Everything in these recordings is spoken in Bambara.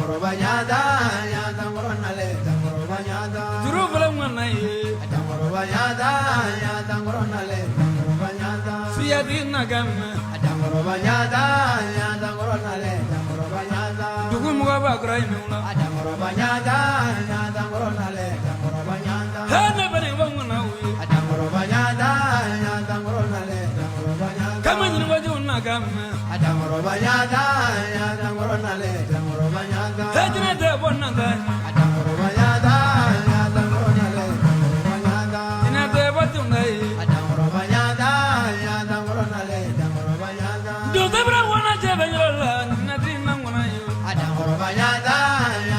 Adamoro banyada, adamoro nale, adamoro banyada. Juru belamai. Adamoro banyada, adamoro nale, adamoro banyada. Suyadi nagam. Adamoro banyada, adamoro nale, adamoro banyada. Dugu muga bagrai nula. Adamoro banyada, adamoro nale, adamoro banyada. Hana bani wanguna ui. Adamoro banyada, adamoro nale, adamoro banyada. Kamanyi waju nagam. Adamoro banyada, adamoro nale, adamoro banyada. Hajna de bonanda. Adamoro banyada, adamoro nale, adamoro banyada. Ina de batunai. Adamoro banyada, adamoro nale, adamoro banyada. Do debra wana jebenyola. Nati nanguna yu. Adamoro banyada,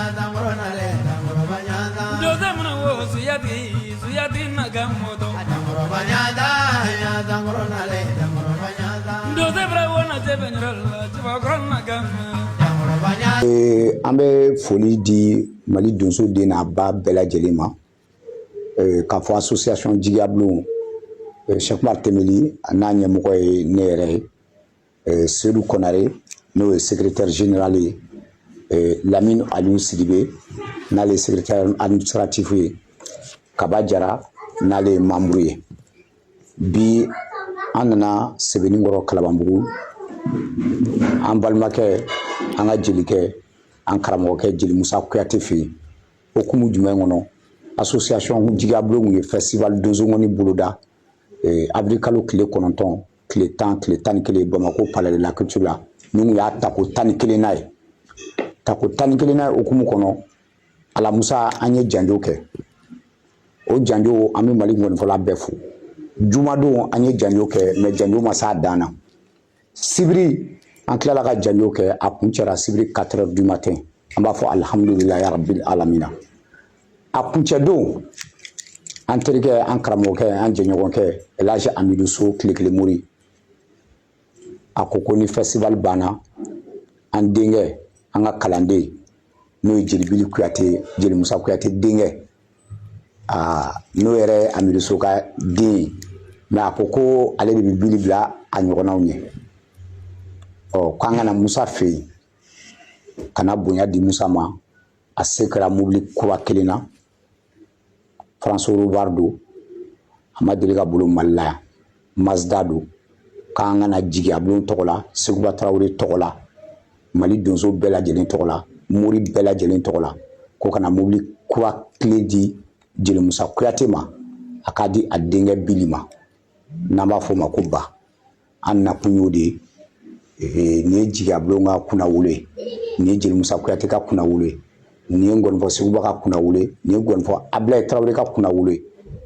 adamoro nale, adamoro banyada. Do demna wo suyadi nagam modo. Adamoro banyada, adamoro nale, adamoro banyada. Do debra wana jebenyola. Jibagron nagam. Adamoro banyada. Ambe foli di Mali donso de na ba bela jelema ka fo association Jigablo Cheikh Martemeli na nyamoko e nere Seydou Konaré no secrétaire général Lamine Aliou Sidibé na le secrétaire administratif Kaba Jara na le membre bi anana sebeni ngoro kalabambugu an balimakɛ an ka jelikɛ an karamɔgɔkɛ Jeli Musa Kuyate fe okumu jumɛn kɔnɔ association Jigablo ye festival donso ngoni boloda avril kalo tile 9 tile 10 tile 11 Bamako palais de la culture la nu y'a tako 11 na ye tako 11 na ye okumu kɔnɔ Ala Musa an ye janjo kɛ o janjo an bɛ Mali ngɔnifɔla bɛɛ fo jumadon an ye janjo kɛ mais janjo ma s'a dan na sibiri an tilala ka janjo kɛ a kun cɛra sibiri 4h du matin an b'a fɔ alhamdulilahi rabbil alamina a kun cɛ don an terikɛ an karamɔgɔkɛ an jɛɲɔgɔnkɛ Elhaji Amidou So Kilekele Mori a ko ni festival banna an denkɛ an ka kalanden n'o ye Jelibili Kuyate Jeli Musa Kuyate denkɛ n'o yɛrɛ Amidou So ka den mais a ko ale de bɛ bili bila a ɲɔgɔnnaw ɲɛ k'an kana Musa fe yen kana bonya di Musa ma a se kɛra mobili kura kelen na François Roubar do a ma deli ka bolo Mali la yan Mazda do k'an kana jigi a bulon tɔgɔ la Seguba Tarawele tɔgɔ la Mali donso bɛɛ lajɛlen tɔgɔ la Mori bɛɛ lajɛlen tɔgɔ la ko kana mobili kura kelen di Jeli Musa Kuyate ma a k'a di a denkɛ Bili ma n'an b'a fɔ o ma ko ba an nakun y'o de ye ni ye Jigablo ka kunnawolo ye ni ye Jeli Musa Kuyate ka kunnawolo ye ni ye ngɔnifɔ Seguba ka kunnawolo ye ni ye ngɔnifɔ Ablaye Tarawele ka kunnawolo ye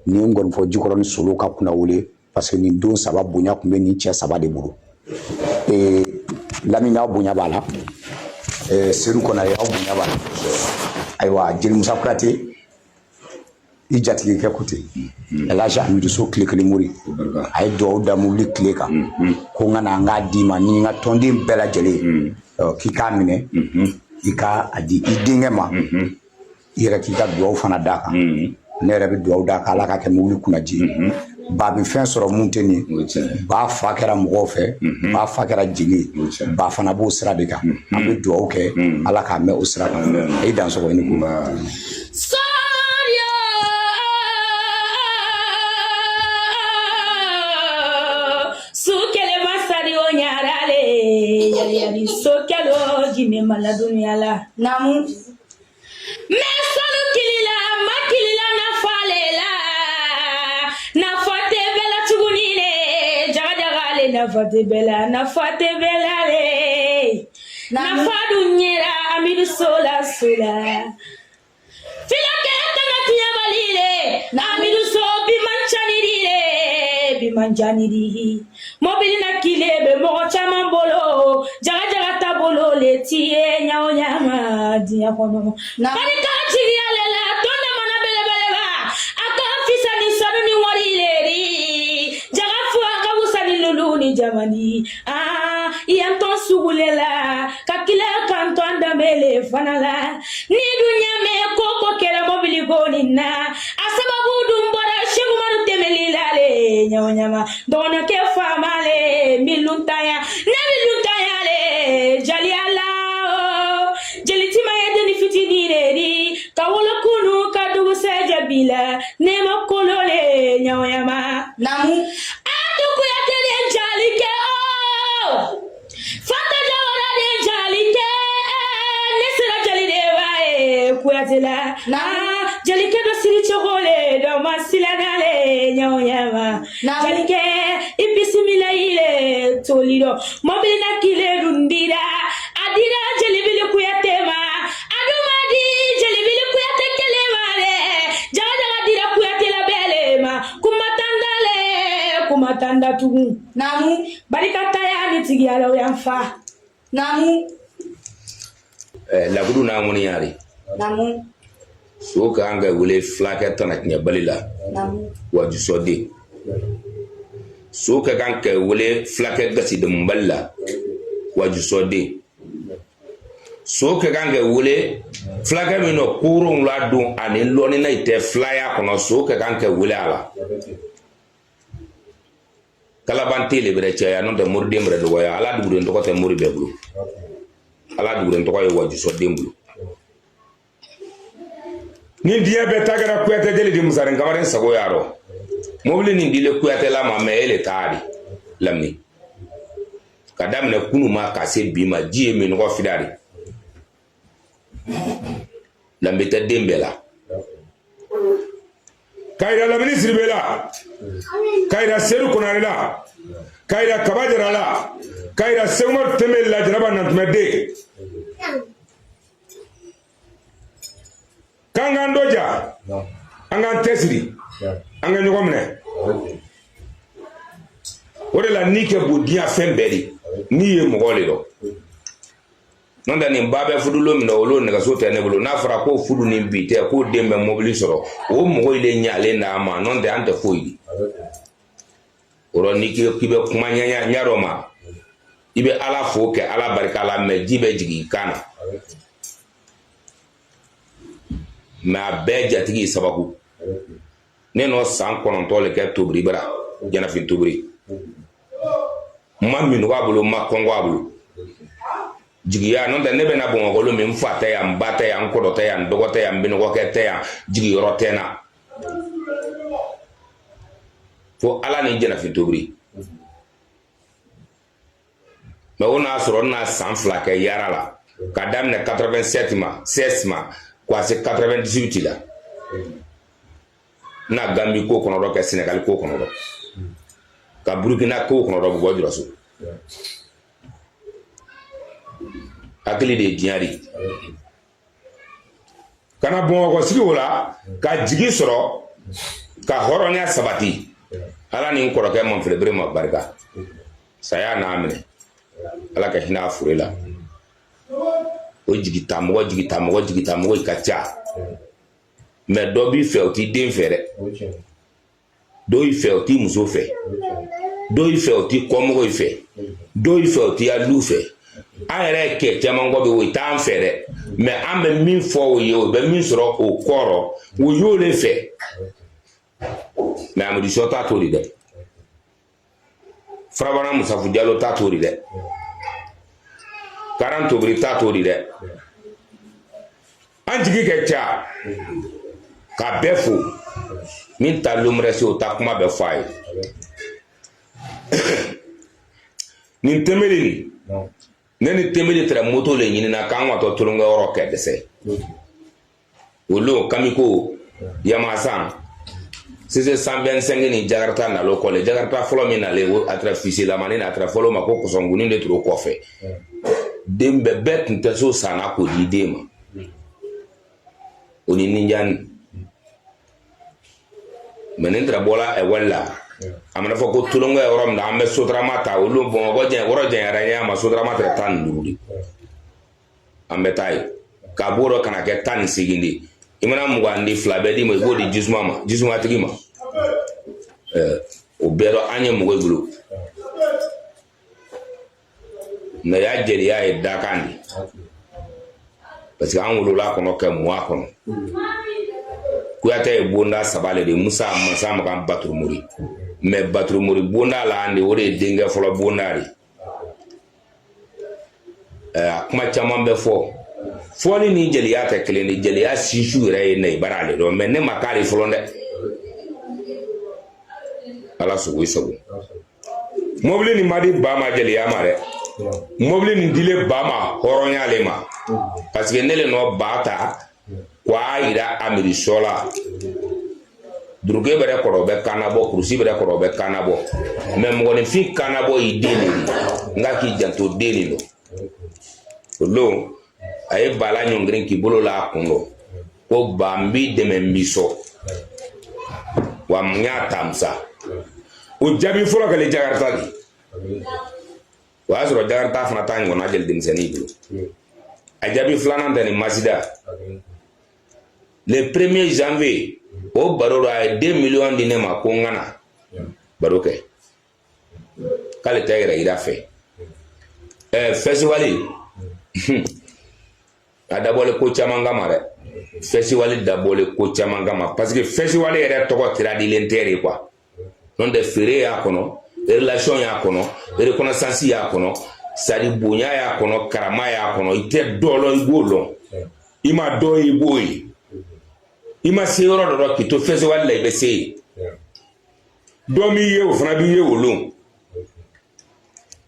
ni ye ngɔnifɔ Jikɔrɔni Solo ka kunnawolo ye parce que nin don saba bonya tun bɛ nin cɛ saba de bolo Lamine aw bonya b'a la Seydou Konaré aw bonya b'a la ayiwa Jeli Musa Kuyate i jatigikɛ ko ten Elhaji Amidou So Kilekele Mori a ye dugawu da mobili tile kan ko n ka na an k'a d'i ma ni n ka tɔnden bɛɛ lajɛlen k'i k'a minɛ i ka a di i denkɛ ma i yɛrɛ k'i ka dugawu fana d'a kan ne yɛrɛ bɛ dugawu d'a kan Ala ka kɛ mobili kunnaji ba bɛ fɛn sɔrɔ mun tɛ nin ba fa kɛra mɔgɔw fɛ ba fa kɛra jeli ye ba fana b'o sira de kan an bɛ dugawu kɛ Ala k'a mɛn o sira kan i dansɔgɔ i ni ko yali sokelo jine mala dunya la namu mesolu kilila makilila na falela na fate bela tugunine jaga na fate bela le na fadu nyera Amidou sola filake tanga tinya balile na Amidou So bimanjaniri mobili na kilebe mo chama bolo jaga tabolo letie nyao nyama dia kono na kanika chiri alela tonda mana bele ba aka fisa ni sanu ni wari leri jaga fu aka usani lulu ni jamani yanton sugulela kakila kanto andamele fanala ni dunya me koko kera mobili goni na asababu dumbora shegu manu temelila le nyama dona ke famale miluntaya le jaliala jelitima fitinireri kawolo kunu kadugu sejabila nema kolole nyawama namu atuku ya tele jalike fata jawara de jalike nesira jalide wae kuyatela na jalike do siri chogole do masilagale nyawama jalike ipisimila ile tolido mobilina kile rundira adira jelibili kuyatema adumadi jelibili kuyate kelemare jaga dira kuyatela belema kumatanda tugu namu barikata ya nitigi ala yanfa namu lagudu namuni yari namu so ka anga wule flake tana kinya balila namu waju sodi so ka ganka wule flake gasi de mballa waju sodi so ka ganga wule flake mino kurun ladu ani loni na ite flyer kono so ka ganka wule ala kala banti le bere chaya non de mur dembre do ya ala dugure ndo ko te muri beblu ala dugure ndo ko yo waju so demblu ni dia be tagara kuyate jeli di musare ngamaren sago yaro mobile ni dile kuyate la ma mele tari lamni kadam na kunu ma kase bima jie mi no fidari lambe ta dembela kaira lamni sirbela kaira seru kunarila kaira kabajarala kaira segmar temel la jaraba nantmede kanga ndoja anga tesiri anga nyogomne ore la nike budia femberi ni ye mogole do nonda ni mbabe fudulo mi no olo ne gaso tene bulu na fara ko fudu ni bite ko dembe mobili soro o mo ile nyale na ma nonde ante foyi oro nike kibe kuma nyanya nyaroma ibe ala foke ala barika la me jibe jigi kana ma be jatigi sababu neno san konon tole ke tobri bara jana fin tobri mammi no wabulu makongo wabulu jigiya non da nebe na bon golo mi mfata ya mbata ya nkodota ya ndogota ya mbino ko kete ya jigi rotena fo ala ni jana fin tobri ma ona soro na san flake yarala kadam ne 87 ma 16 ma kwase 98 la na Gambie ko kono do ke Senegal ko kono do ka Burkina ko kono do bo juro so akili de diari kana bon ko sigi wala ka jigi soro ka horonya sabati ala ni ko ke mon fele brema barka saya na amene ala ka hina furela o jigi tamo ikacha me do bi fe o ti den fere do i fe o ti muso fe do i fe o ti komo fe do i fe o ti alu fe ayere ke temango be we tan fere me ame min fo yo be min soro o koro wo yo le fe me amudi shota tori de frabana musafu dialo ta tori de 40 brita tori de anjigi ke cha ka befu min ta lumre so ta kuma be fay nin temeli neni temeli tra moto le nyini na kan wa to tulunga oro ke dese wolo kamiko yamasan sese 125 ni jagarta na lo kole jagarta folo mi na le atra fisi la manina atra folo mako ko songuni de tro kofe dembe bet nteso sana ko di dema oni ninjan menentra bola e wala amana fo ko tulongo e rom da ambe sotra mata wulu bon go je woro je ranya ma sotra mata tan duri ambe tay kaburo kana ke tan sigindi imana mugandi flabedi mo go di jisuma tigima o bero anye mo go gulu na ya jeri ya dakandi parce que an wulula kono ke mo akono kuyata e bonda sabale de musa masama kan baturumuri me baturumuri bonda la ande wore denga folo bondari kuma chaman be fo foni ni jeliya ta kelen ni jeliya sishu yɛrɛ ye na ibara ale dɔn mais ne ma k'ale fɔlɔ dɛ ala sogo sago mobili ni madi ba ma jeliya ma dɛ mobili ni dile ba ma hɔrɔnya ale ma parce que ne le nɔ ba ta kwa ira amiri sola duruge bɛrɛ kɔrɔ bɛ kanabɔ kurusi bɛrɛ kɔrɔ bɛ kanabɔ mais mɔgɔninfin kanabɔ i den de nka k'i janto den de o don a ye bala ɲɔngiri k'i bolo la a kun dɔ ko ba n b'i dɛmɛ n b'i sɔn wa n y'a ta musa o jaabi fɔlɔ kɛlen jakarita de o y'a sɔrɔ jakarita fana t'a ɲɔgɔnna jeli denmisɛnnin bolo a jaabi filanan tɛ ni masida le 1er janvier o baro do a ye 2 millions di ne ma ko n kana baro kɛ k'ale tɛ yɛrɛ yira fɛ festival a dabɔlen ko caman kama dɛ festival dabɔlen ko caman kama parce que festival yɛrɛ tɔgɔ tiradilen tɛ de quoi n'o tɛ feere y'a kɔnɔ relation y'a kɔnɔ reconnaissance y'a kɔnɔ sadi bonya y'a kɔnɔ karama y'a kɔnɔ i tɛ dɔ lɔn i b'o lɔn i ma dɔ i b'o ye i ma se yɔrɔ dɔ dɔ k'i to festival la i bɛ se yen dɔ m'i ye o fana b'i ye o lon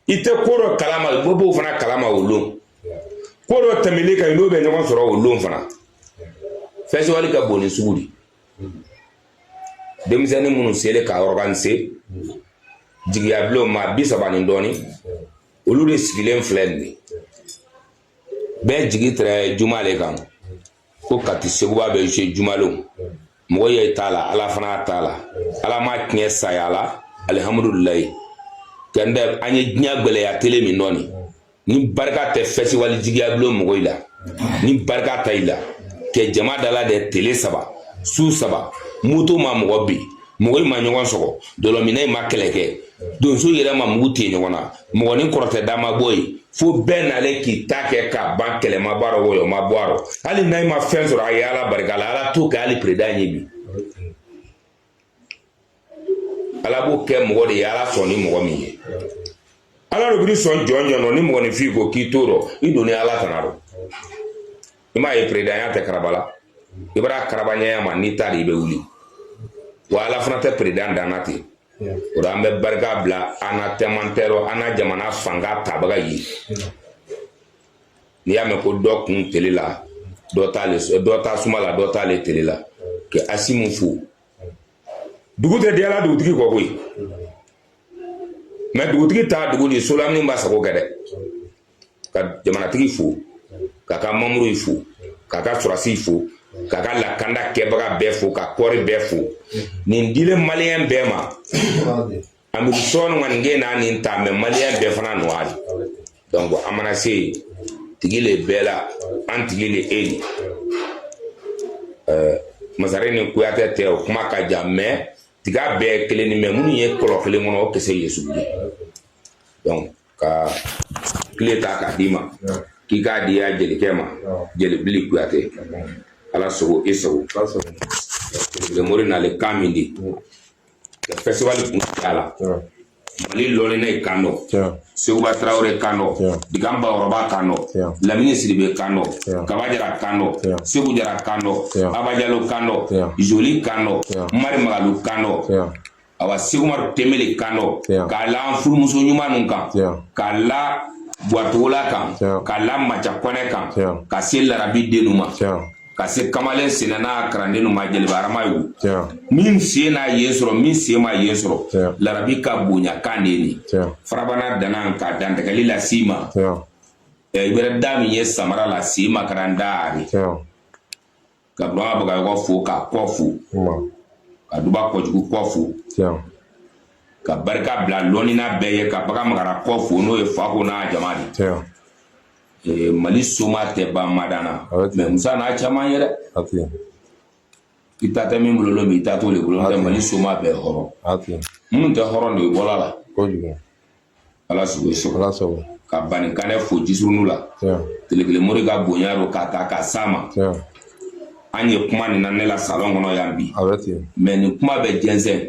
i tɛ ko dɔ kalama i b'o fana kalama o lon ko dɔ tɛmɛlen kan i n'o bɛ ɲɔgɔn sɔrɔ o lon fana festival ka bon ni sugu de denmisɛnnin minnu selen ka organiser jigiya bulon ma 30 ni dɔɔni olu de sigilen filɛ nin ye bɛɛ jigi tɛrɛ juma le kan ko kati seguba bɛ jouer jumalon mɔgɔ ye t'a la ala fana t'a la ala ma tiɲɛ saya la alihamudulilayi kɛndɛ an ye diɲɛ gbɛlɛya tele min dɔɔni ni barika tɛ festival jigiya bulon mɔgɔ i la ni barika ta i la kɛ jama dala de tele 3 su 3 moto ma mɔgɔ bi mɔgɔ i ma ɲɔgɔn sɔgɔ dɔlɔmina i ma kɛlɛ kɛ donso yɛrɛ ma mugu ten ɲɔgɔn na mɔgɔ ni kɔrɔtɛ da ma bɔ yen fo bɛɛ nale k'i ta kɛ ka ban kɛlɛma baara wɔyɔ ma bɔ a rɔ hali n'a i ma fɛn sɔrɔ a ye ala barika la ala t'o kɛ hali président ɲɛ bi ala b'o kɛ mɔgɔ de ye ala sɔn ni mɔgɔ min ye ala de b'i sɔn jɔn jɔn ni mɔgɔninfin ko k'i t'o rɔ i don ni ala kana rɔ i m'a ye président ya tɛ karabala i b'a karaba ɲɛya ma n'i ta de i bɛ wuli wa ala fana tɛ président danna ten o la an bɛ barika bila an na tɛmantɛrɔ an na jamana fanga tabaga ye n'i y'a mɛn ko dɔ kun tele la dɔ ta suma la dɔ t'ale tele la kɛ asimu fo dugu tɛ diyala dugutigi kɔ koyi mɛ dugutigi t'a dugu de solamini b'a sago kɛ dɛ ka jamanatigi fo k'a ka mamuru fo k'a ka surasi fo k'a ka lakanda kɛbaga bɛɛ fo ka kɔri bɛɛ fo nin dilen maliyɛn bɛɛ ma an bɛ sɔɔni kɔni gɛn n'a nin ta mɛ maliyɛn bɛɛ fana nɔ hali donc an mana se yen tigi le bɛɛ la an tigi le e de masare ni kuyatɛ tɛ o kuma ka jan mɛ tiga bɛɛ kelen ni mɛ minnu ye kɔlɔ kelen kɔnɔ o kisɛ ye sugu ye donc ka tile ta k'a d'i ma k'i k'a di ya jelikɛ ma jelibili kuyatɛ ala sogo e sogo le mori n'ale kan min di festival kun t'a la mali lɔlen ne kan dɔ seguba tarawele kan dɔ digamba wɔrɔba kan dɔ lamini siribe kan dɔ kaba jara kan dɔ segu jara kan dɔ abajalo kan dɔ joli kan dɔ mari magalu kan dɔ awa segumar temele kan dɔ k'a la an furumuso ɲuman kan k'a la buwatogola kan k'a la maca kɔnɛ kan ka se larabi denu ma ka se kamalen sena n'a karandenu ma jelibarama ye min sen n'a yen sɔrɔ min sen ma yen sɔrɔ larabi ka bonya kan de ni farabana dana ka dantigɛli la si ma i bɛrɛ da min ye samara la si ma karan daari ka burama bagayɔgɔ fo ka kɔ fo ka duba kɔjugu kɔ fo ka barika bila lɔnina bɛɛ ye ka baga magara kɔ fo n'o ye fako n'a jama de mali soma tɛ ban madana mɛ musa n'a caman ye dɛ i ta tɛ min bolo lɔ i ta t'o de bolo n'o tɛ mali soma bɛɛ hɔrɔn minnu tɛ hɔrɔn de ye bɔla la ala sogo ye sogo ka bani kanɛ fo jisurunu la telekele mori ka bonya ro ka ta ka sa ma an ye kuma nin na ne la salon kɔnɔ yan bi mɛ nin kuma bɛ jɛnsɛn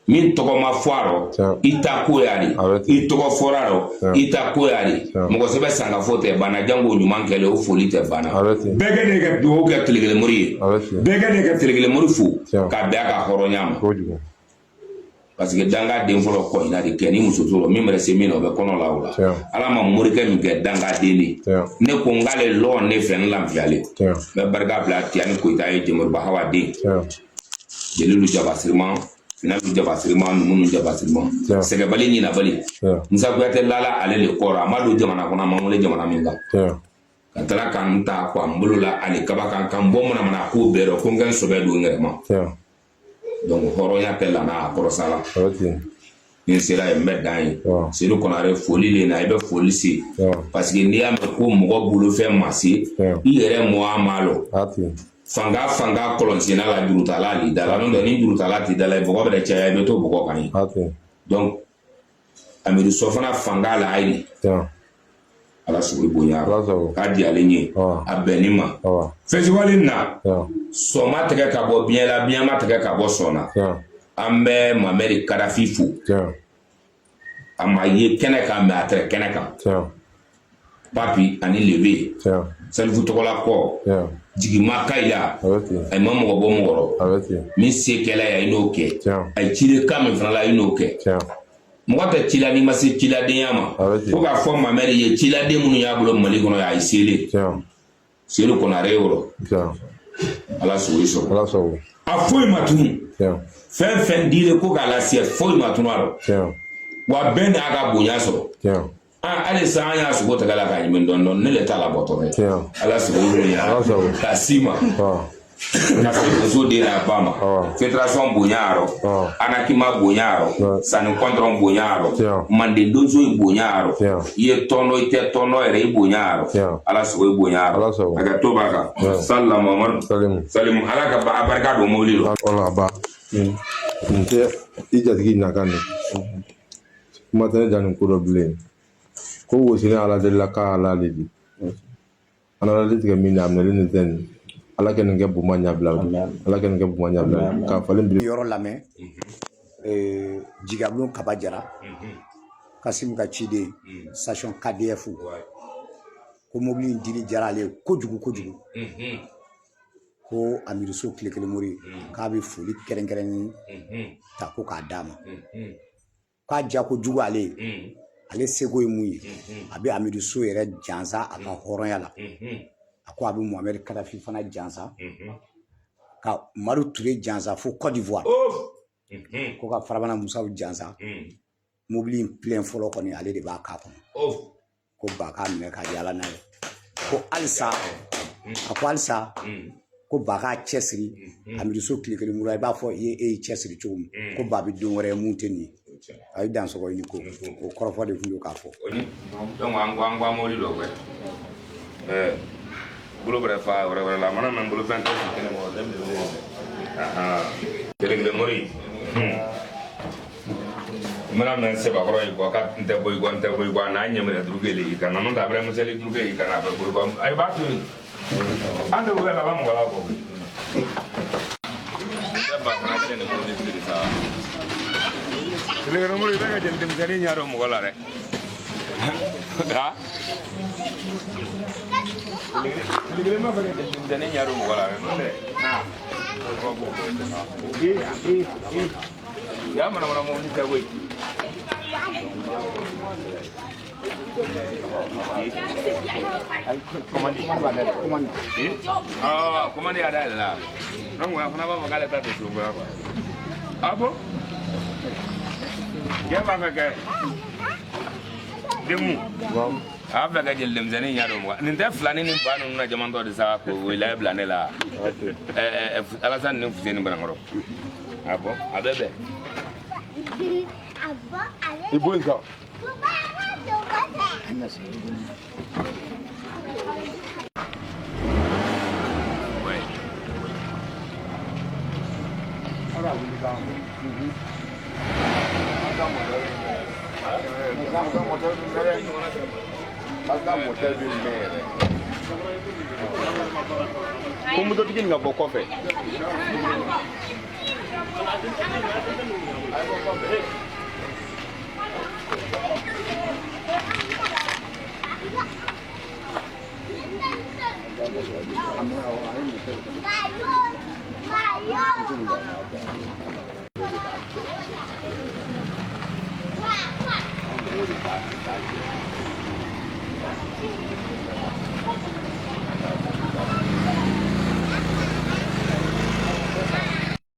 min tɔgɔ ma fɔ a rɔ i ta ko y'a de i tɔgɔ fɔra a rɔ i ta ko y'a de mɔgɔ sɛbɛ sanga fɔ tɛ banna jango ɲuman kɛlɛ o foli tɛ banna bɛɛ kɛ ne ka dugawu kɛ tile kelen mori ye bɛɛ kɛ ne ka tile kelen mori fo ka bɛn a ka hɔrɔnya ma parce que danga den fɔlɔ kɔɲina de kɛ ni muso t'o min bɛ se min na o bɛ kɔnɔ la o la ala ma morikɛ min kɛ danga den de ne ko n k'ale lɔn ne fɛ n lafiyalen n bɛ barika bila Tiyani Koyita ye Jemoriba Hawa den Jelilu Jabasirima Finalu Jabasirima Numunu Jabasirima sɛgɛbali ɲinabali Musa Kuyatɛ Lala ale de kɔrɔ a ma don jamana kɔnɔ a ma wele jamana min kan ka tila ka n ta ko an bolo la ani kaba kan ka n bɔ manamana ko bɛɛ rɔ ko n kɛ n sɔbɛ don n yɛrɛ ma donc hɔrɔnya tɛ lana a kɔrɔsa la ni sera ye n bɛ dan ye Seydou Konare foli le na i bɛ foli se parce que n'i y'a mɛn ko mɔgɔ bolofɛn ma se i yɛrɛ mɔ a ma lɔ fanga kɔlɔnsina la jurutala li dala n'o tɛ ni jurutala ti dala bɔgɔ bɛ caya i bɛ to bɔgɔ kan ye donc Amidu Sɔfana fanga la a ye ala sugu bonya k'a di ale ɲɛ a bɛnni ma festival na sɔma tigɛ ka bɔ biɲɛ la biɲɛ ma tigɛ ka bɔ sɔna an bɛ Mamɛdi Kadafi fo a ma ye kɛnɛ kan mɛ a tɛ kɛnɛ kan Papi ani Lebe Salifu tɔgɔla kɔ Jigima Kayila a ma mɔgɔ bɔ mɔgɔ rɔ min se kɛla ya i n'o kɛ a ye cilekan min fana la i n'o kɛ mɔgɔ tɛ cila n'i ma se ciladenya ma fo k'a fɔ Mamɛdi ye ciladen minnu y'a bolo Mali kɔnɔ a ye sele Seydou Konare yɔrɔ ala sogo sɔrɔ a foyi ma tunu fɛn fɛn dile ko k'a lase foyi ma tunu a rɔ wa bɛɛ n'a ka bonya sɔrɔ hali sa an y'a sogo tigɛ la k'a ɲimi dɔɔni dɔɔni ne le t'a la bɔtɔ dɛ ala sogo bonya k'a si ma ka muso den n'a ba ma fédération bonya a rɔ anakima bonya a rɔ sanni kɔntɔrɔn bonya a rɔ manden donso in bonya a rɔ i ye tɔn dɔ i tɛ tɔn dɔ yɛrɛ i bonya a rɔ ala sogo bonya a rɔ a ka to b'a kan salila Mamadu Salimu ala ka a barika don mobili la wala ba nin tɛ i jatigi nakan de kuma tɛ ne ja nin ko dɔ bilen ko wosini ala delila k'a ala le di an ala tigɛ min na a minɛlen nin tɛ nin ala kɛ nin kɛ buma ɲabila ala kɛ nin kɛ buma ɲabila k'a falen bi yɔrɔ lamɛn Jigabulon Kaba Jara Kasimu ka ciden station KDF ko mobili in dili jara ale kojugu ko Amidu So tile kelen mori k'a bɛ foli kɛrɛnkɛrɛnnen ta ko k'a d'a ma k'a ja ko jugu ale seko ye mun ye a bɛ Amidu So yɛrɛ jansa a ka hɔrɔnya la a ko a bɛ Mamɛdi Kadafi fana jansa ka Madu Ture jansa fo Côte d'Ivoire ko ka Farabana Musaw jansa mobili in plein fɔlɔ kɔni ale de b'a k'a kɔnɔ ko ba k'a minɛ k'a yala n'a ye ko halisa a ko halisa ko ba k'a cɛsiri Amidu So tile kelen mura i b'a fɔ i ye cɛsiri cogo min ko ba bɛ don wɛrɛ mun tɛ nin ye a ye dansɔgɔ ɲini ko o kɔrɔfɔ de tun don k'a fɔ donc an ko mobili dɔ kɛ bolo bɛrɛ fa wɛrɛ la mana mɛ bolo fɛn tɛ kɛnɛ mɔgɔ tele kelen mori mana mɛ sebakɔrɔ ye quoi ka n tɛ bɔ i kɔ a n'a ɲɛminɛ duruke le i kan n'o tɛ a bɛrɛ misɛli duruke i kan a bɛ bolo kɔ ayi b'a to yen an tɛ wele laban mɔgɔ la kɔ tɛ ba fana tɛ nin ko ni siri sa tele kelen mori i bɛ ka jeli denmisɛnnin ɲa dɔn mɔgɔ la dɛ ha tele ma fɛ ka jeli denmisɛnnin ɲa dɔn mɔgɔ la dɛ n'o tɛ ya mana mau ni tahu komandi ada lah orang gua kenapa bakal letak di situ berapa apa dia bakal ke demu apa gak jadi demzani nyaro mo ninte fulani ni banu na jaman to de sa ko wilaya blane la alasan ni fuseni banangoro abo abebe ibu enggak Como tô pedindo na boca, velho. Thank you.